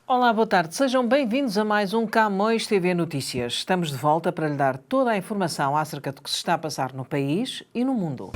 Olá, boa tarde. Sejam bem-vindos a mais um Camões TV Notícias. Estamos de volta para lhe dar toda a informação acerca do que se está a passar no país e no mundo.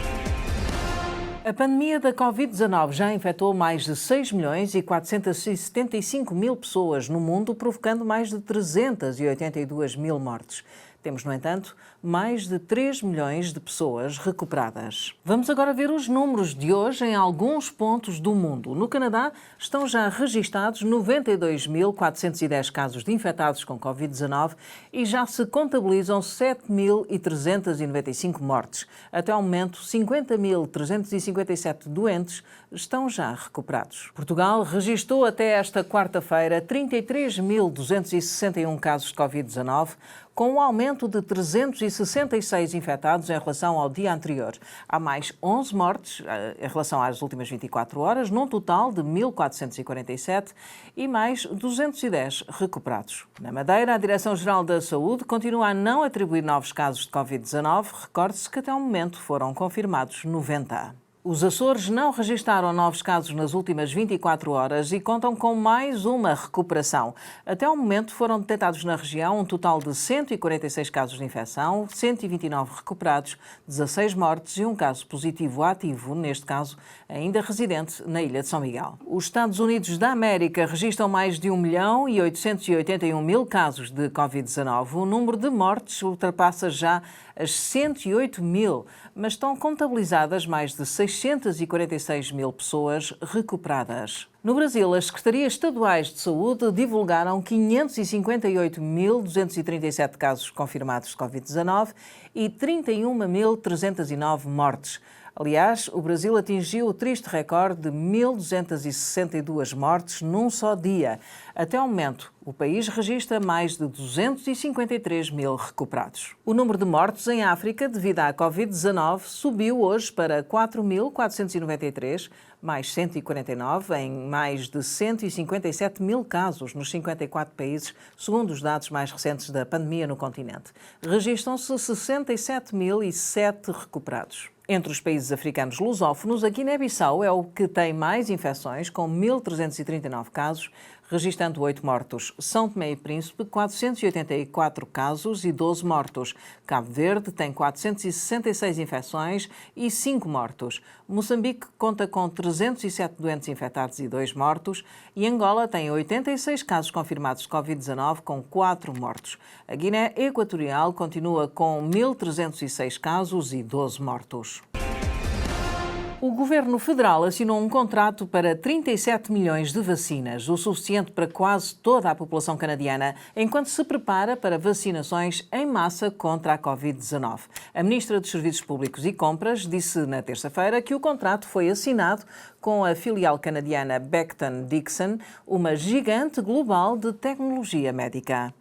A pandemia da Covid-19 já infectou mais de 6 milhões e 475 mil pessoas no mundo, provocando mais de 382 mil mortes. Temos, no entanto, mais de 3 milhões de pessoas recuperadas. Vamos agora ver os números de hoje em alguns pontos do mundo. No Canadá, estão já registados 92.410 casos de infectados com Covid-19 e já se contabilizam 7.395 mortes. Até ao momento, 50.357 doentes estão já recuperados. Portugal registrou até esta quarta-feira 33.261 casos de Covid-19, com um aumento de 366 infectados em relação ao dia anterior. Há mais 11 mortes em relação às últimas 24 horas, num total de 1.447 e mais 210 recuperados. Na Madeira, a Direção-Geral da Saúde continua a não atribuir novos casos de Covid-19. Recorde-se que até o momento foram confirmados 90. Os Açores não registaram novos casos nas últimas 24 horas e contam com mais uma recuperação. Até ao momento foram detectados na região um total de 146 casos de infecção, 129 recuperados, 16 mortes e um caso positivo ativo, neste caso ainda residente na Ilha de São Miguel. Os Estados Unidos da América registram mais de 1.881.000 casos de Covid-19. O número de mortes ultrapassa já as 108 mil, mas estão contabilizadas mais de 646 mil pessoas recuperadas. No Brasil, as Secretarias Estaduais de Saúde divulgaram 558.237 casos confirmados de Covid-19 e 31.309 mortes. Aliás, o Brasil atingiu o triste recorde de 1.262 mortes num só dia. Até ao momento, o país registra mais de 253 mil recuperados. O número de mortos em África devido à Covid-19 subiu hoje para 4.493, mais 149 em mais de 157 mil casos nos 54 países, segundo os dados mais recentes da pandemia no continente. Registram-se 67.007 recuperados. Entre os países africanos lusófonos, a Guiné-Bissau é o que tem mais infecções, com 1.339 casos, registrando 8 mortos. São Tomé e Príncipe, 484 casos e 12 mortos. Cabo Verde tem 466 infecções e 5 mortos. Moçambique conta com 307 doentes infectados e 2 mortos. E Angola tem 86 casos confirmados de Covid-19, com 4 mortos. A Guiné Equatorial continua com 1.306 casos e 12 mortos. O Governo Federal assinou um contrato para 37 milhões de vacinas, o suficiente para quase toda a população canadiana, enquanto se prepara para vacinações em massa contra a Covid-19. A Ministra dos Serviços Públicos e Compras disse na terça-feira que o contrato foi assinado com a filial canadiana Becton Dickinson, uma gigante global de tecnologia médica.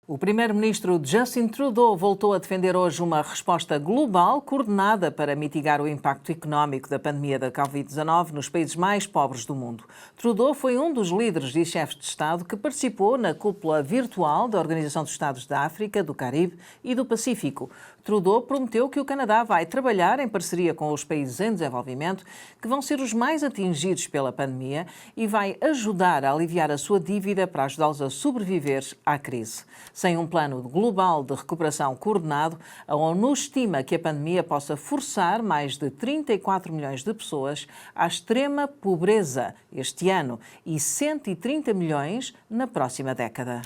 O primeiro-ministro Justin Trudeau voltou a defender hoje uma resposta global coordenada para mitigar o impacto económico da pandemia da Covid-19 nos países mais pobres do mundo. Trudeau foi um dos líderes e chefes de Estado que participou na cúpula virtual da Organização dos Estados da África, do Caribe e do Pacífico. Trudeau prometeu que o Canadá vai trabalhar em parceria com os países em desenvolvimento, que vão ser os mais atingidos pela pandemia, e vai ajudar a aliviar a sua dívida para ajudá-los a sobreviver à crise. Sem um plano global de recuperação coordenado, a ONU estima que a pandemia possa forçar mais de 34 milhões de pessoas à extrema pobreza este ano e 130 milhões na próxima década.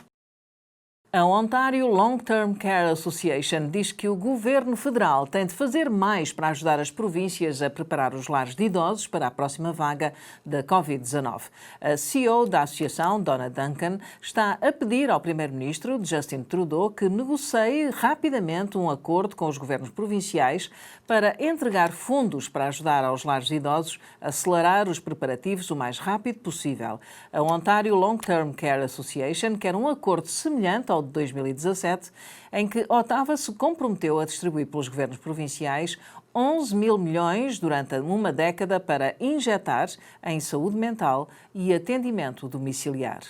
A Ontario Long-Term Care Association diz que o Governo Federal tem de fazer mais para ajudar as províncias a preparar os lares de idosos para a próxima vaga da Covid-19. A CEO da associação, Donna Duncan, está a pedir ao Primeiro-Ministro, Justin Trudeau, que negocie rapidamente um acordo com os governos provinciais para entregar fundos para ajudar aos lares de idosos a acelerar os preparativos o mais rápido possível. A Ontario Long-Term Care Association quer um acordo semelhante ao de 2017, em que Ottawa se comprometeu a distribuir pelos governos provinciais 11 mil milhões durante uma década para injetar em saúde mental e atendimento domiciliar.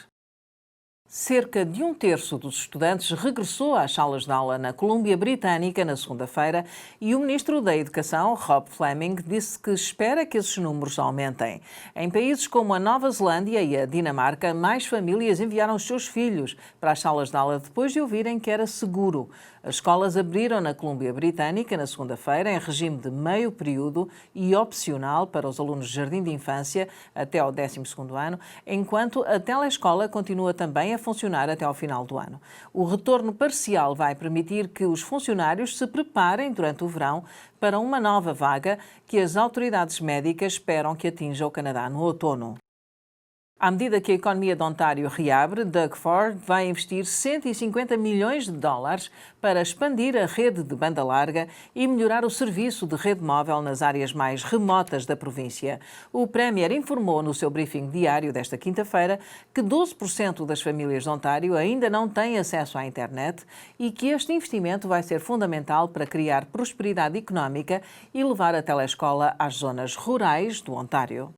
Cerca de um terço dos estudantes regressou às salas de aula na Colômbia Britânica na segunda-feira e o ministro da Educação, Rob Fleming, disse que espera que esses números aumentem. Em países como a Nova Zelândia e a Dinamarca, mais famílias enviaram os seus filhos para as salas de aula depois de ouvirem que era seguro. As escolas abriram na Colômbia Britânica na segunda-feira em regime de meio período e opcional para os alunos de jardim de infância até ao 12º ano, enquanto a telescola continua também a funcionar até ao final do ano. O retorno parcial vai permitir que os funcionários se preparem durante o verão para uma nova vaga que as autoridades médicas esperam que atinja o Canadá no outono. À medida que a economia de Ontário reabre, Doug Ford vai investir 150 milhões de dólares para expandir a rede de banda larga e melhorar o serviço de rede móvel nas áreas mais remotas da província. O Premier informou no seu briefing diário desta quinta-feira que 12% das famílias de Ontário ainda não têm acesso à internet e que este investimento vai ser fundamental para criar prosperidade económica e levar a telescola às zonas rurais do Ontário.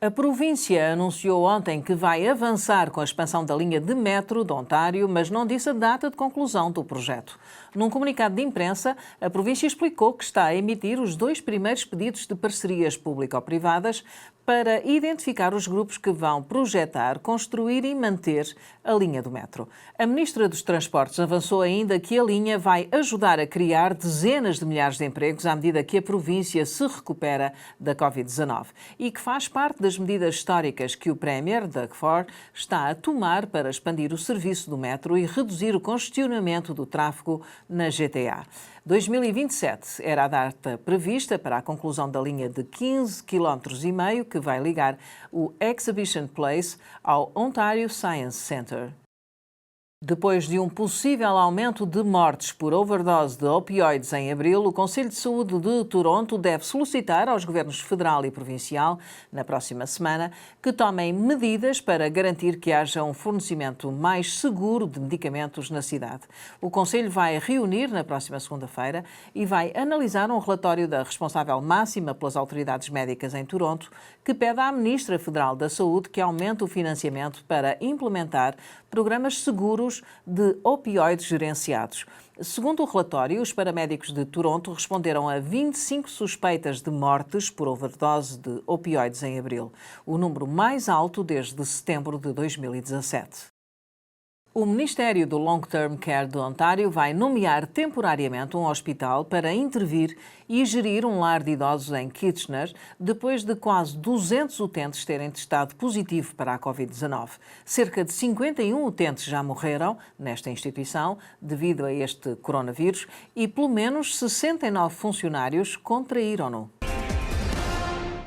A província anunciou ontem que vai avançar com a expansão da linha de metro de Ontário, mas não disse a data de conclusão do projeto. Num comunicado de imprensa, a província explicou que está a emitir os 2 primeiros pedidos de parcerias público-privadas para identificar os grupos que vão projetar, construir e manter a linha do metro. A ministra dos Transportes avançou ainda que a linha vai ajudar a criar dezenas de milhares de empregos à medida que a província se recupera da Covid-19 e que faz parte das medidas históricas que o Premier, Doug Ford, está a tomar para expandir o serviço do metro e reduzir o congestionamento do tráfego na GTA. 2027 era a data prevista para a conclusão da linha de 15,5 km que vai ligar o Exhibition Place ao Ontario Science Centre. Depois de um possível aumento de mortes por overdose de opioides em abril, o Conselho de Saúde de Toronto deve solicitar aos governos federal e provincial, na próxima semana, que tomem medidas para garantir que haja um fornecimento mais seguro de medicamentos na cidade. O Conselho vai reunir na próxima segunda-feira e vai analisar um relatório da responsável máxima pelas autoridades médicas em Toronto, que pede à Ministra Federal da Saúde que aumente o financiamento para implementar programas seguros de opioides gerenciados. Segundo o relatório, os paramédicos de Toronto responderam a 25 suspeitas de mortes por overdose de opioides em abril, o número mais alto desde setembro de 2017. O Ministério do Long Term Care de Ontário vai nomear temporariamente um hospital para intervir e gerir um lar de idosos em Kitchener, depois de quase 200 utentes terem testado positivo para a Covid-19. Cerca de 51 utentes já morreram nesta instituição devido a este coronavírus e pelo menos 69 funcionários contraíram-no.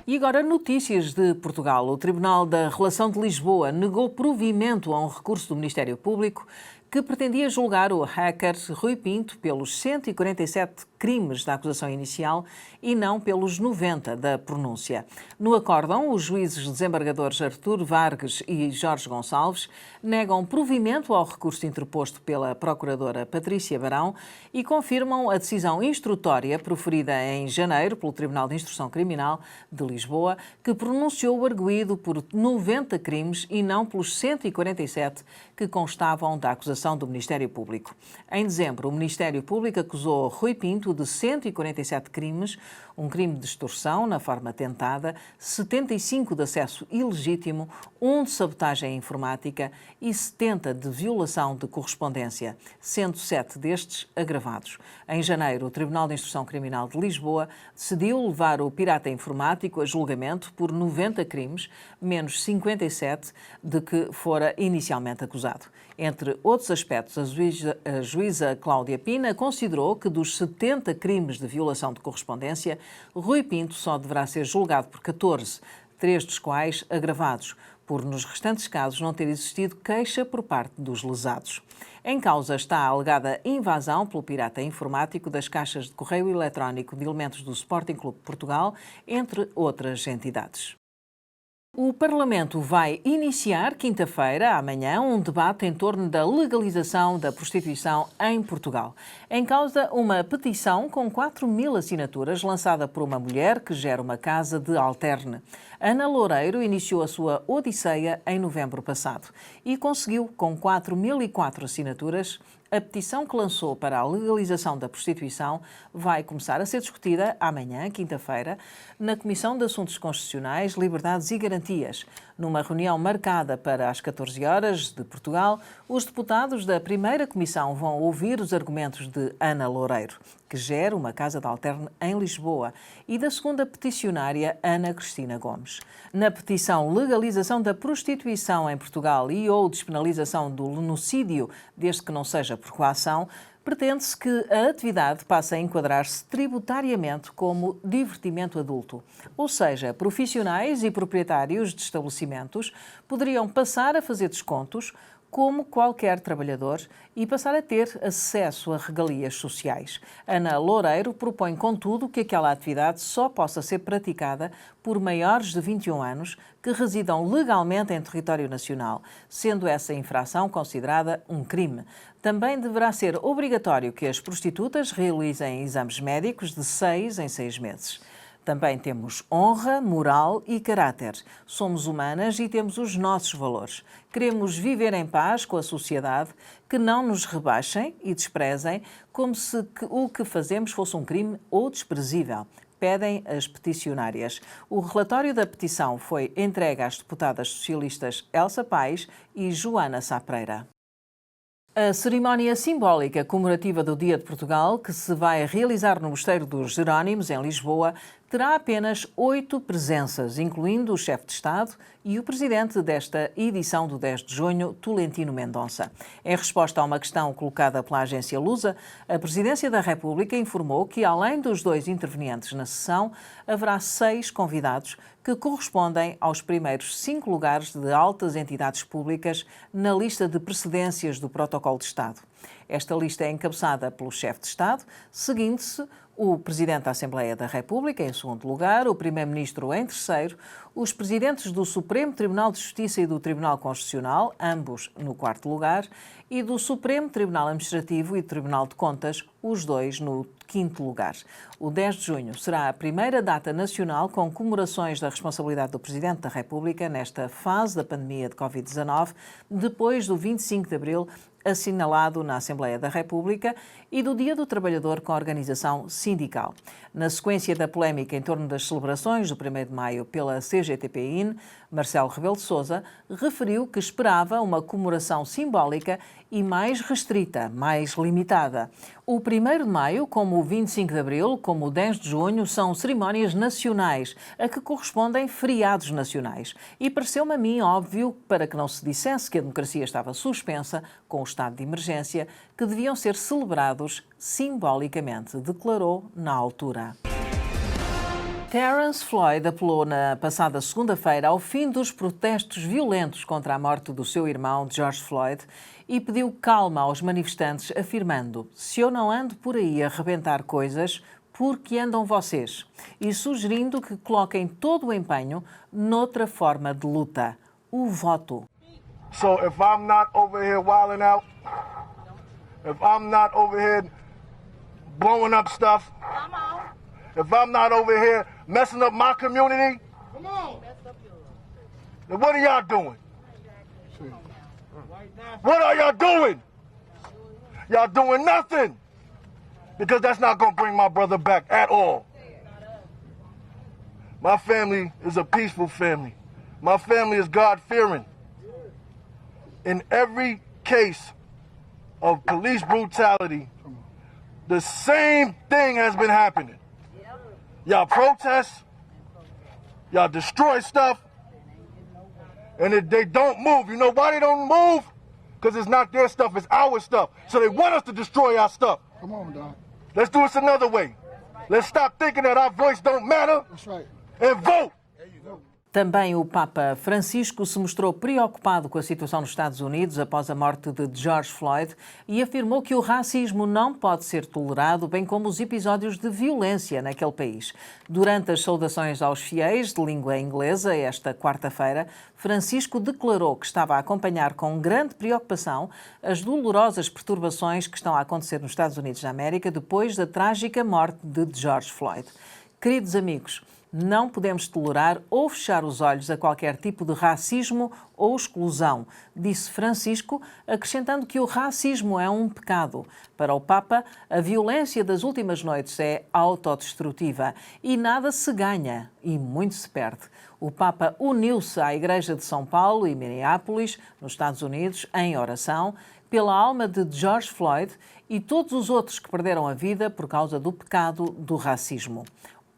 E agora notícias de Portugal. O Tribunal da Relação de Lisboa negou provimento a um recurso do Ministério Público que pretendia julgar o hacker Rui Pinto pelos 147 crimes da acusação inicial e não pelos 90 da pronúncia. No acórdão, os juízes desembargadores Artur Vargas e Jorge Gonçalves negam provimento ao recurso interposto pela procuradora Patrícia Barão e confirmam a decisão instrutória proferida em janeiro pelo Tribunal de Instrução Criminal de Lisboa, que pronunciou o arguido por 90 crimes e não pelos 147 que constavam da acusação do Ministério Público. Em dezembro, o Ministério Público acusou Rui Pinto de 147 crimes, um crime de extorsão na forma tentada, 75 de acesso ilegítimo, 1 de sabotagem informática e 70 de violação de correspondência, sendo 7 destes agravados. Em janeiro, o Tribunal de Instrução Criminal de Lisboa decidiu levar o pirata informático a julgamento por 90 crimes, menos 57 de que fora inicialmente acusado. Entre outros aspectos, a juíza Cláudia Pina considerou que dos 70 crimes de violação de correspondência, Rui Pinto só deverá ser julgado por 14, 3 dos quais agravados, por nos restantes casos não ter existido queixa por parte dos lesados. Em causa está a alegada invasão pelo pirata informático das caixas de correio eletrónico de elementos do Sporting Clube de Portugal, entre outras entidades. O Parlamento vai iniciar, quinta-feira, amanhã, um debate em torno da legalização da prostituição em Portugal. Em causa, uma petição com 4.000 assinaturas lançada por uma mulher que gera uma casa de alterne. Ana Loureiro iniciou a sua odisseia em novembro passado e conseguiu, com 4.004 assinaturas, a petição que lançou para a legalização da prostituição vai começar a ser discutida amanhã, quinta-feira, na Comissão de Assuntos Constitucionais, Liberdades e Garantias. Numa reunião marcada para as 14 horas de Portugal, os deputados da primeira comissão vão ouvir os argumentos de Ana Loureiro, que gera uma casa de alterne em Lisboa, e da segunda peticionária, Ana Cristina Gomes. Na petição Legalização da Prostituição em Portugal e ou despenalização do lenocídio, desde que não seja por coação, pretende-se que a atividade passe a enquadrar-se tributariamente como divertimento adulto. Ou seja, profissionais e proprietários de estabelecimentos poderiam passar a fazer descontos como qualquer trabalhador e passar a ter acesso a regalias sociais. Ana Loureiro propõe, contudo, que aquela atividade só possa ser praticada por maiores de 21 anos que residam legalmente em território nacional, sendo essa infração considerada um crime. Também deverá ser obrigatório que as prostitutas realizem exames médicos de 6 em 6 meses. Também temos honra, moral e caráter. Somos humanas e temos os nossos valores. Queremos viver em paz com a sociedade, que não nos rebaixem e desprezem como se o que fazemos fosse um crime ou desprezível, pedem as peticionárias. O relatório da petição foi entregue às deputadas socialistas Elsa Paes e Joana Sá Pereira. A cerimónia simbólica comemorativa do Dia de Portugal, que se vai realizar no Mosteiro dos Jerónimos, em Lisboa, terá apenas 8 presenças, incluindo o chefe de Estado e o presidente desta edição do 10 de junho, Tolentino Mendonça. Em resposta a uma questão colocada pela agência Lusa, a Presidência da República informou que, além dos 2 intervenientes na sessão, haverá 6 convidados que correspondem aos primeiros 5 lugares de altas entidades públicas na lista de precedências do Protocolo de Estado. Esta lista é encabeçada pelo chefe de Estado, seguindo-se o Presidente da Assembleia da República, em segundo lugar, o Primeiro-Ministro em terceiro, os Presidentes do Supremo Tribunal de Justiça e do Tribunal Constitucional, ambos no quarto lugar, e do Supremo Tribunal Administrativo e Tribunal de Contas, os 2 no quinto lugar. O 10 de junho será a primeira data nacional com comemorações da responsabilidade do Presidente da República nesta fase da pandemia de Covid-19, depois do 25 de abril, assinalado na Assembleia da República, e do Dia do Trabalhador com a organização sindical. Na sequência da polémica em torno das celebrações do 1º de maio pela CGTP-IN, Marcelo Rebelo de Sousa referiu que esperava uma comemoração simbólica e mais restrita, mais limitada. O 1º de maio, como o 25 de abril, como o 10 de junho, são cerimónias nacionais, a que correspondem feriados nacionais. E pareceu-me a mim óbvio, para que não se dissesse que a democracia estava suspensa com o estado de emergência, que deviam ser celebrados simbolicamente, declarou na altura. Terence Floyd apelou na passada segunda-feira ao fim dos protestos violentos contra a morte do seu irmão, George Floyd, e pediu calma aos manifestantes, afirmando: "Se eu não ando por aí a arrebentar coisas, por que andam vocês?", e sugerindo que coloquem todo o empenho noutra forma de luta: o voto. So if I'm not over here wilding out, if I'm not over here blowing up stuff, if I'm not over here messing up my community, then what are y'all doing? What are y'all doing? Y'all doing nothing. Because that's not going to bring my brother back at all. My family is a peaceful family. My family is God-fearing. In every case of police brutality, the same thing has been happening. Y'all protest, y'all destroy stuff, and they don't move. You know why they don't move? Because it's not their stuff, it's our stuff. So they want us to destroy our stuff. Come on, Don. Let's do this another way. Let's stop thinking that our voice don't matter. That's right. And vote. There you go. Também o Papa Francisco se mostrou preocupado com a situação nos Estados Unidos após a morte de George Floyd e afirmou que o racismo não pode ser tolerado, bem como os episódios de violência naquele país. Durante as saudações aos fiéis de língua inglesa, esta quarta-feira, Francisco declarou que estava a acompanhar com grande preocupação as dolorosas perturbações que estão a acontecer nos Estados Unidos da América depois da trágica morte de George Floyd. Queridos amigos, Não podemos tolerar ou fechar os olhos a qualquer tipo de racismo ou exclusão, disse Francisco, acrescentando que o racismo é um pecado. Para o Papa, a violência das últimas noites é autodestrutiva e nada se ganha e muito se perde. O Papa uniu-se à Igreja de São Paulo e Minneapolis, nos Estados Unidos, em oração, pela alma de George Floyd e todos os outros que perderam a vida por causa do pecado do racismo.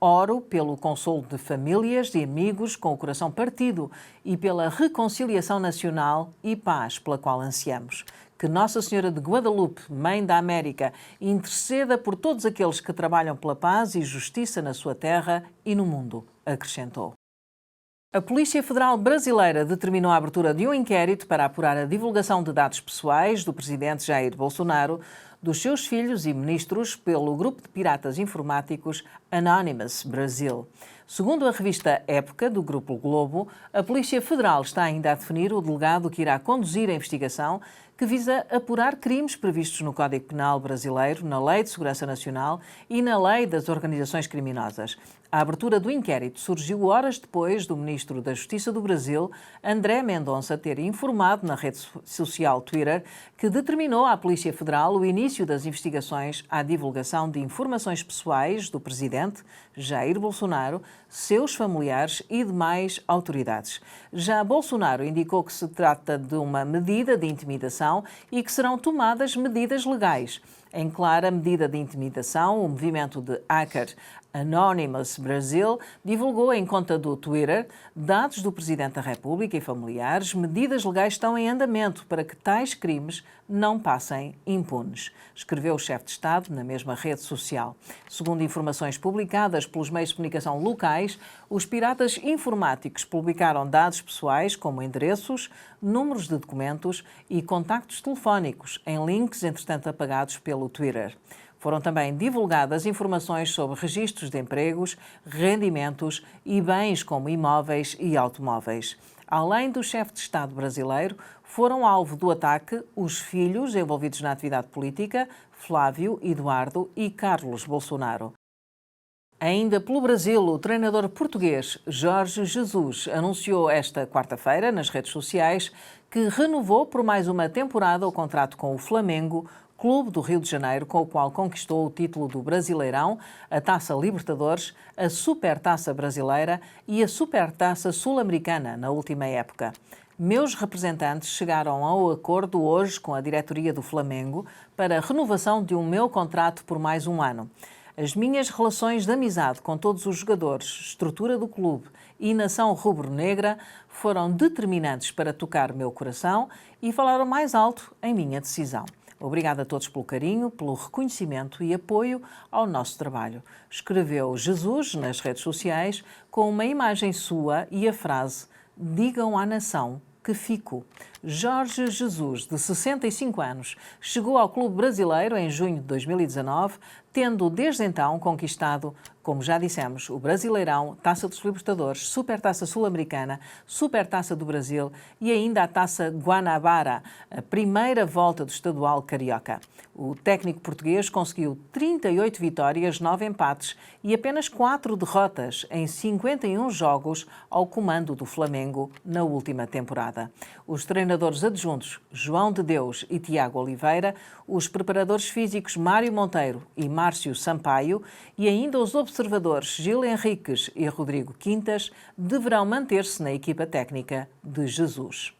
Oro pelo consolo de famílias e amigos com o coração partido e pela reconciliação nacional e paz pela qual ansiamos. Que Nossa Senhora de Guadalupe, Mãe da América, interceda por todos aqueles que trabalham pela paz e justiça na sua terra e no mundo, acrescentou. A Polícia Federal Brasileira determinou a abertura de um inquérito para apurar a divulgação de dados pessoais do presidente Jair Bolsonaro, dos seus filhos e ministros pelo grupo de piratas informáticos Anonymous Brasil. Segundo a revista Época, do Grupo Globo, a Polícia Federal está ainda a definir o delegado que irá conduzir a investigação que visa apurar crimes previstos no Código Penal brasileiro, na Lei de Segurança Nacional e na Lei das Organizações Criminosas. A abertura do inquérito surgiu horas depois do Ministro da Justiça do Brasil, André Mendonça, ter informado na rede social Twitter que determinou à Polícia Federal o início das investigações à divulgação de informações pessoais do presidente Jair Bolsonaro, seus familiares e demais autoridades. Já Bolsonaro indicou que se trata de uma medida de intimidação e que serão tomadas medidas legais. Em clara medida de intimidação, o movimento de hacker Anonymous Brasil divulgou em conta do Twitter dados do Presidente da República e familiares. Medidas legais estão em andamento para que tais crimes não passem impunes, escreveu o chefe de Estado na mesma rede social. Segundo informações publicadas pelos meios de comunicação locais, os piratas informáticos publicaram dados pessoais como endereços, números de documentos e contactos telefónicos em links, entretanto apagados pelo Twitter. Foram também divulgadas informações sobre registros de empregos, rendimentos e bens como imóveis e automóveis. Além do chefe de Estado brasileiro, foram alvo do ataque os filhos envolvidos na atividade política, Flávio, Eduardo e Carlos Bolsonaro. Ainda pelo Brasil, o treinador português Jorge Jesus anunciou esta quarta-feira nas redes sociais que renovou por mais uma temporada o contrato com o Flamengo, clube do Rio de Janeiro, com o qual conquistou o título do Brasileirão, a Taça Libertadores, a Supertaça Brasileira e a Supertaça Sul-Americana na última época. Meus representantes chegaram ao acordo hoje com a diretoria do Flamengo para a renovação de um meu contrato por mais um ano. As minhas relações de amizade com todos os jogadores, estrutura do clube e nação rubro-negra foram determinantes para tocar meu coração e falaram mais alto em minha decisão. Obrigada a todos pelo carinho, pelo reconhecimento e apoio ao nosso trabalho, escreveu Jesus nas redes sociais com uma imagem sua e a frase "Digam à nação que fico". Jorge Jesus, de 65 anos, chegou ao clube brasileiro em junho de 2019, tendo desde então conquistado, como já dissemos, o Brasileirão, Taça dos Libertadores, Supertaça Sul-Americana, Supertaça do Brasil e ainda a Taça Guanabara, a primeira volta do estadual carioca. O técnico português conseguiu 38 vitórias, 9 empates e apenas 4 derrotas em 51 jogos ao comando do Flamengo na última temporada. Os treinadores adjuntos João de Deus e Tiago Oliveira, os preparadores físicos Mário Monteiro e Márcio Sampaio e ainda os observadores Gil Henriques e Rodrigo Quintas deverão manter-se na equipa técnica de Jesus.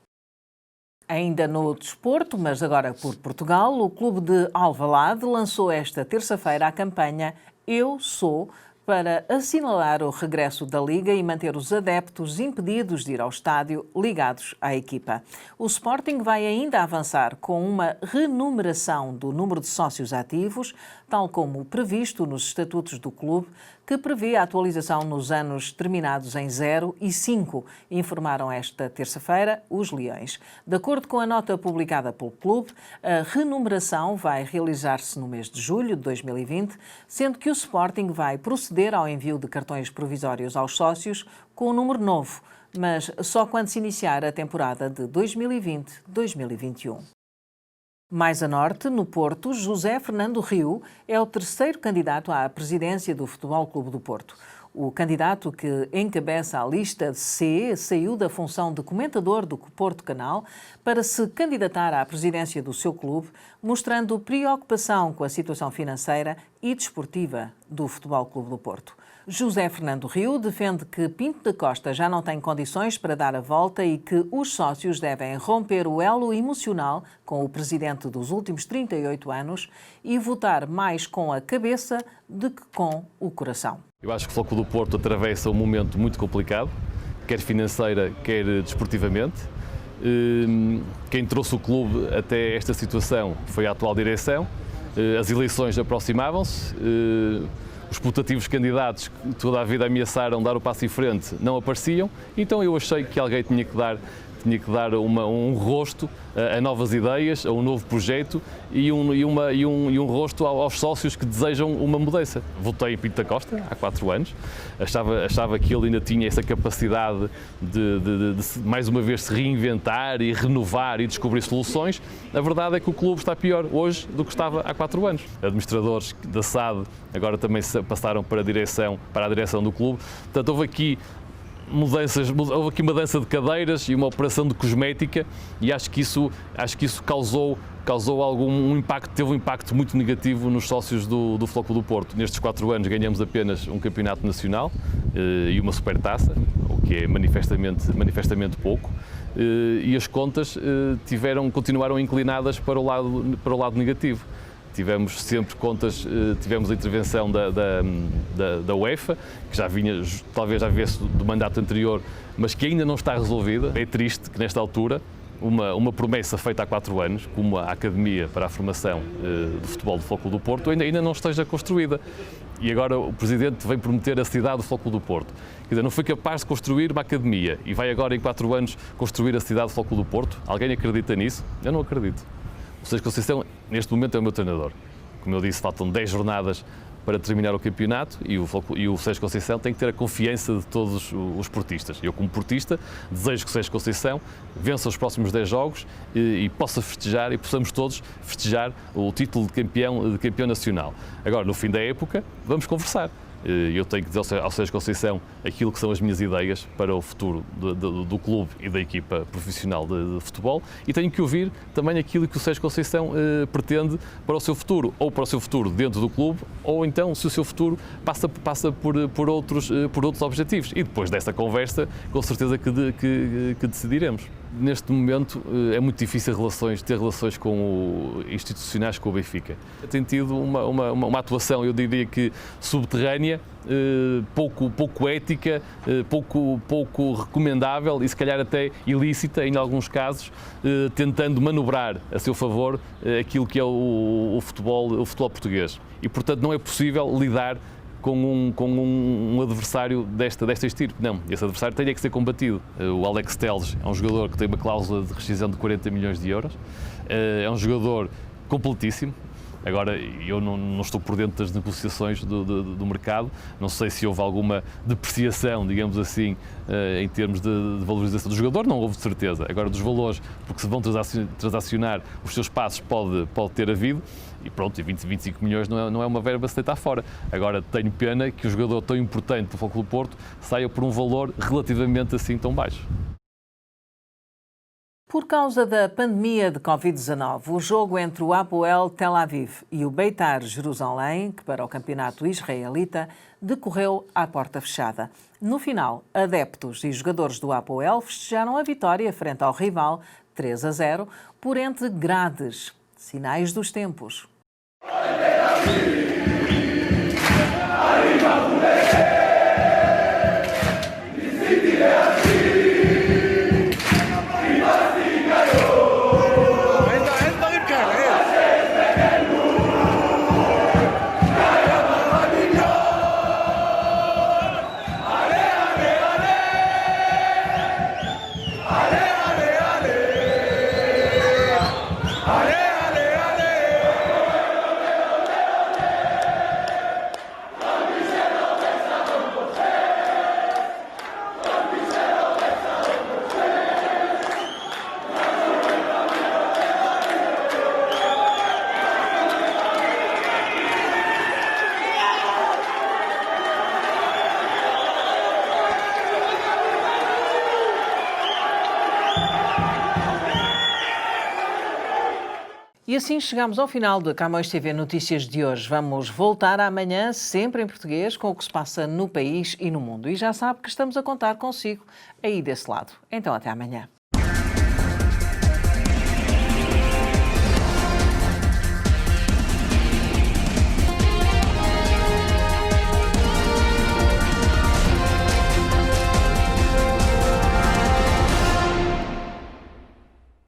Ainda no desporto, mas agora por Portugal, o clube de Alvalade lançou esta terça-feira a campanha Eu Sou, para assinalar o regresso da Liga e manter os adeptos impedidos de ir ao estádio ligados à equipa. O Sporting vai ainda avançar com uma renumeração do número de sócios ativos, tal como previsto nos estatutos do clube, que prevê a atualização nos anos terminados em 0 e 5, informaram esta terça-feira os Leões. De acordo com a nota publicada pelo clube, a renumeração vai realizar-se no mês de julho de 2020, sendo que o Sporting vai proceder ao envio de cartões provisórios aos sócios com o número novo, mas só quando se iniciar a temporada de 2020-2021. Mais a norte, no Porto, José Fernando Rio é o terceiro candidato à presidência do Futebol Clube do Porto. O candidato que encabeça a lista C saiu da função de comentador do Porto Canal para se candidatar à presidência do seu clube, mostrando preocupação com a situação financeira e desportiva do Futebol Clube do Porto. José Fernando Rio defende que Pinto da Costa já não tem condições para dar a volta e que os sócios devem romper o elo emocional com o presidente dos últimos 38 anos e votar mais com a cabeça do que com o coração. Eu acho que o Futebol Clube do Porto atravessa um momento muito complicado, quer financeira, quer desportivamente. Quem trouxe o clube até esta situação foi a atual direção. As eleições aproximavam-se. Os putativos candidatos que toda a vida ameaçaram dar o passo em frente não apareciam, então eu achei que alguém tinha que dar um rosto a novas ideias, a um novo projeto e um rosto aos sócios que desejam uma mudança. Votei em Pinto da Costa há 4 anos, achava que ele ainda tinha essa capacidade de mais uma vez se reinventar e renovar e descobrir soluções. A verdade é que o clube está pior hoje do que estava há 4 anos. Administradores da SAD agora também passaram para a direção do clube. Portanto, houve aqui uma dança de cadeiras e uma operação de cosmética e acho que isso causou algum impacto, teve um impacto muito negativo nos sócios do Futebol Clube do Porto. Nestes 4 anos ganhamos apenas um campeonato nacional e uma supertaça, o que é manifestamente pouco, e as contas continuaram inclinadas para o lado negativo. Tivemos sempre contas, tivemos a intervenção da UEFA, que talvez já viesse do mandato anterior, mas que ainda não está resolvida. É triste que nesta altura uma promessa feita há 4 anos, como a Academia para a Formação do Futebol do Futebol Clube do Porto, ainda não esteja construída. E agora o Presidente vem prometer a cidade do Futebol Clube do Porto. Quer dizer, não foi capaz de construir uma academia e vai agora em 4 anos construir a cidade do Futebol Clube do Porto? Alguém acredita nisso? Eu não acredito. O Sérgio Conceição, neste momento, é o meu treinador. Como eu disse, faltam 10 jornadas para terminar o campeonato e o Sérgio Conceição tem que ter a confiança de todos os portistas. Eu, como portista, desejo que o Sérgio Conceição vença os próximos 10 jogos e possa festejar, e possamos todos festejar o título de campeão nacional. Agora, no fim da época, vamos conversar. Eu tenho que dizer ao Sérgio Conceição aquilo que são as minhas ideias para o futuro do clube e da equipa profissional de futebol e tenho que ouvir também aquilo que o Sérgio Conceição pretende para o seu futuro, ou para o seu futuro dentro do clube, ou então se o seu futuro passa por outros objetivos. E depois dessa conversa, com certeza que decidiremos. Neste momento é muito difícil ter relações institucionais com o Benfica. Tem tido uma atuação, eu diria que subterrânea, pouco ética, pouco recomendável e se calhar até ilícita em alguns casos, tentando manobrar a seu favor aquilo que é o futebol português. E portanto não é possível lidar com um adversário desta estirpe. Não, esse adversário tem que ser combatido. O Alex Telles é um jogador que tem uma cláusula de rescisão de 40 milhões de euros, é um jogador completíssimo. Agora, eu não estou por dentro das negociações do mercado, não sei se houve alguma depreciação, digamos assim, em termos de valorização do jogador, não houve de certeza. Agora, dos valores, porque se vão transacionar os seus passos, pode ter havido, e pronto, e 25 milhões não é uma verba a se deitar fora. Agora, tenho pena que um jogador tão importante do Futebol Clube do Porto saia por um valor relativamente assim tão baixo. Por causa da pandemia de Covid-19, o jogo entre o Hapoel Tel Aviv e o Beitar Jerusalém, que para o campeonato israelita, decorreu à porta fechada. No final, adeptos e jogadores do Hapoel festejaram a vitória frente ao rival 3-0 por entre grades, sinais dos tempos. E assim chegamos ao final da Camões TV Notícias de hoje. Vamos voltar amanhã, sempre em português, com o que se passa no país e no mundo. E já sabe que estamos a contar consigo aí desse lado. Então, até amanhã.